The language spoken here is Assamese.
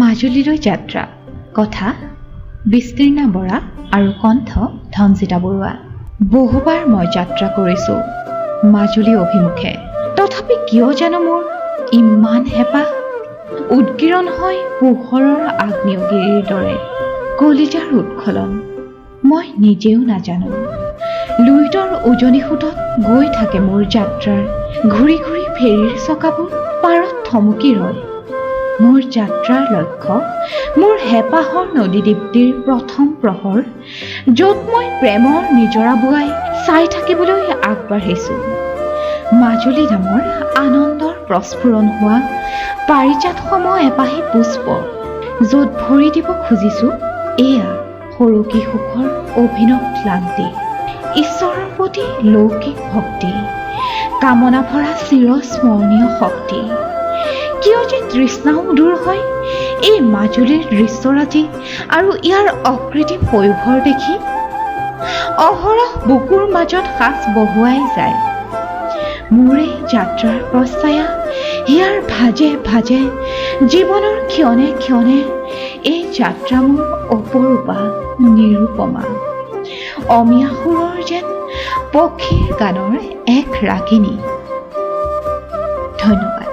মাজুলীলৈ যাত্ৰা। কথা বিস্তীৰ্ণা বৰা আৰু কণ্ঠ ধনজিতা বৰুৱা। বহুবাৰ মই যাত্ৰা কৰিছোঁ মাজুলী অভিমুখে, তথাপি কিয় জানো মোৰ ইমান হেঁপাহ। উদগিৰণ হয় পোহৰৰ আগ্নেয়গিৰিৰ দৰে কলিজাৰ উৎখলন, মই নিজেও নাজানো। লুইতৰ উজনি সোঁতত গৈ থাকে মোৰ যাত্ৰাৰ ঘূৰি ঘূৰি ফেৰীৰ চকাবোৰ পাৰত থমকি ৰয়। মোৰ যাত্ৰাৰ লক্ষ্য মোৰ হেঁপাহৰ নদীদ্বীপটিৰ প্ৰথম প্ৰহৰ, য'ত মই প্ৰেমৰ নিজৰা বোৱাই চাই থাকিবলৈ আগবাঢ়িছোঁ। মাজুলী নামৰ আনন্দৰ প্ৰস্ফুৰণ হোৱা পাৰিজাত সম এপাহি পুষ্প, য'ত ভৰি দিব খুজিছোঁ এয়া সৰকী সুখৰ অভিনৱ ক্লান্তি, ঈশ্বৰৰ প্ৰতি লৌকিক ভক্তি, কামনা ভৰা চিৰস্মৰণীয় শক্তি। কিয় যে তৃষ্ণাও দূৰ হয় এই মাজুলীৰ দৃশ্যৰাজি আৰু ইয়াৰ অকৃত্ৰিম পয়োভৰ দেখি। অহৰহ বুকুৰ মাজত সাঁচ বহুৱাই যায় মোৰ এই যাত্ৰাৰ পশ্চায়া। হিয়াৰ ভাজে ভাজে জীৱনৰ ক্ষণে ক্ষণে এই যাত্ৰা মোৰ অপৰূপা নিৰূপমা, অমিয়া সুৰৰ যেন পক্ষীৰ গানৰ এক ৰাগিনী। ধন্যবাদ।